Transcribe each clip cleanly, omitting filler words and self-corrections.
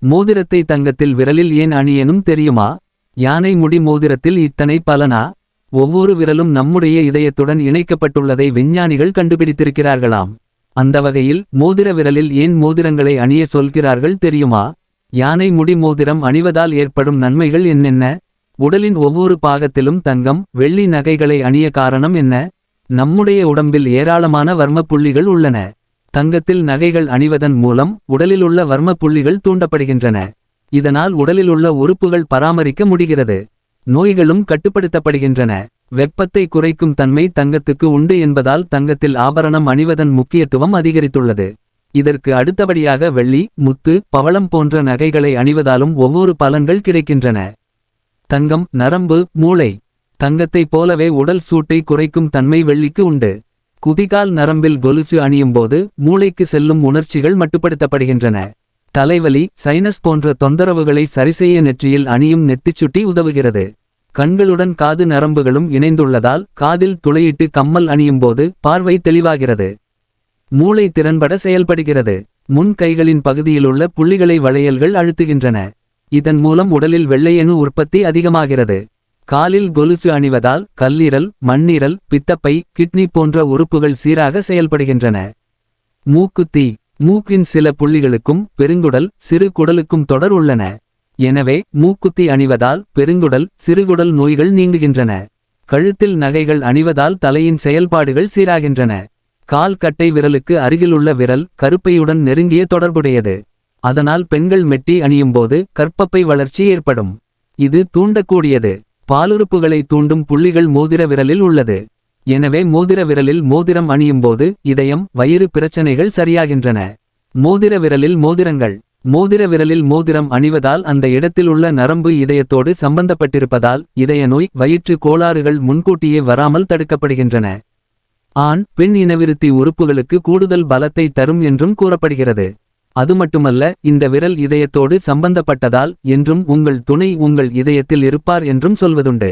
மோதிரத்தை தங்கத்தில் விரலில் ஏன் அணியனும் தெரியுமா? யானை முடி மோதிரத்தில் இத்தனை பலனா? ஒவ்வொரு விரலும் நம்முடைய இதயத்துடன் இணைக்கப்பட்டுள்ளதை விஞ்ஞானிகள் கண்டுபிடித்திருக்கிறார்களாம். அந்த வகையில் மோதிர விரலில் ஏன் மோதிரங்களை அணிய சொல்கிறார்கள் தெரியுமா? யானை முடி மோதிரம் அணிவதால் ஏற்படும் நன்மைகள் என்னென்ன? உடலின் ஒவ்வொரு பாகத்திலும் தங்கம் வெள்ளி நகைகளை அணிய காரணம் என்ன? நம்முடைய உடம்பில் ஏராளமான வர்ம புள்ளிகள் உள்ளன. தங்கத்தில் நகைகள் அணிவதன் மூலம் உடலிலுள்ள வர்ம புள்ளிகள் தூண்டப்படுகின்றன. இதனால் உடலிலுள்ள உறுப்புகள் பராமரிக்க முடிகிறது. நோய்களும் கட்டுப்படுத்தப்படுகின்றன. வெப்பத்தை குறைக்கும் தன்மை தங்கத்துக்கு உண்டு என்பதால் தங்கத்தில் ஆபரணம் அணிவதன் முக்கியத்துவம் அதிகரித்துள்ளது. இதற்கு அடுத்தபடியாக வெள்ளி முத்து பவளம் போன்ற நகைகளை அணிவதாலும் ஒவ்வொரு பலன்கள் கிடைக்கின்றன. தங்கம் நரம்பு மூளை. தங்கத்தைப் போலவே உடல் சூட்டை குறைக்கும் தன்மை வெள்ளிக்கு உண்டு. குதிகால் நரம்பில் கொலுசு அணியும்போது மூளைக்கு செல்லும் உணர்ச்சிகள் மட்டுப்படுத்தப்படுகின்றன. தலைவலி சைனஸ் போன்ற தொந்தரவுகளை சரிசெய்ய நெற்றியில் அணியும் நெத்திச்சுட்டி உதவுகிறது. கண்களுடன் காது நரம்புகளும் இணைந்துள்ளதால் காதில் துளையிட்டு கம்மல் அணியும்போது பார்வை தெளிவாகிறது. மூளை திறன்பட செயல்படுகிறது. முன் கைகளின் பகுதியிலுள்ள புள்ளிகளை வளையல்கள் அழுத்துகின்றன. இதன் மூலம் உடலில் வெள்ளையணு உற்பத்தி அதிகமாகிறது. காலில் கொலுசு அணிவதால் கல்லீரல் மண்ணீரல் பித்தப்பை கிட்னி போன்ற உறுப்புகள் சீராக செயல்படுகின்றன. மூக்குத்தி. மூக்கின் சில புள்ளிகளுக்கும் பெருங்குடல் சிறு குடலுக்கும் தொடர் உள்ளன. எனவே மூக்குத்தி அணிவதால் பெருங்குடல் சிறுகுடல் நோய்கள் நீங்குகின்றன. கழுத்தில் நகைகள் அணிவதால் தலையின் செயல்பாடுகள் சீராகின்றன. கால் கட்டை விரலுக்கு அருகிலுள்ள விரல் கருப்பையுடன் நெருங்கிய தொடர்புடையது. அதனால் பெண்கள் மெட்டி அணியும்போது கர்ப்பப்பை வளர்ச்சி ஏற்படும். இது தூண்டக்கூடியது. பாலுறுப்புகளை தூண்டும் புள்ளிகள் மோதிர விரலில் உள்ளது. எனவே மோதிர விரலில் மோதிரம் அணியும்போது இதயம் வயிறு பிரச்சனைகள் சரியாகின்றன. மோதிர விரலில் மோதிரங்கள். மோதிர விரலில் மோதிரம் அணிவதால் அந்த இடத்தில் உள்ள நரம்பு இதயத்தோடு சம்பந்தப்பட்டிருப்பதால் இதய நோய் வயிற்று கோளாறுகள் முன்கூட்டியே வராமல் தடுக்கப்படுகின்றன. ஆண் பெண் இனவிருத்தி உறுப்புகளுக்கு கூடுதல் பலத்தை தரும் என்றும் கூறப்படுகிறது. அது மட்டுமல்ல இந்த விரல் இதயத்தோடு சம்பந்தப்பட்டதால் என்றும் உங்கள் துணை உங்கள் இதயத்தில் இருப்பார் என்றும் சொல்வதுண்டு.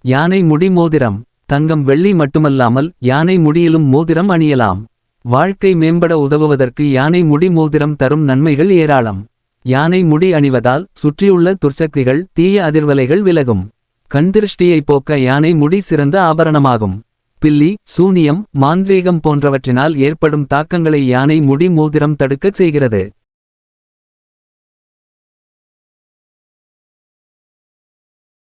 யானை முடி மோதிரம். தங்கம் வெள்ளி மட்டுமல்லாமல் யானை முடியிலும் மோதிரம் அணியலாம். வாழ்க்கை மேம்பட உதவுவதற்கு யானை முடி மோதிரம் தரும் நன்மைகள் ஏராளம். யானை முடி அணிவதால் சுற்றியுள்ள துர்சக்திகள் தீய அதிர்வலைகள் விலகும். கண்திருஷ்டியை போக்க யானை முடி சிறந்த ஆபரணமாகும். பில்லி சூனியம் மாந்திரீகம் போன்றவற்றினால் ஏற்படும் தாக்கங்களை யானை முடி மோதிரம் தடுக்கச் செய்கிறது.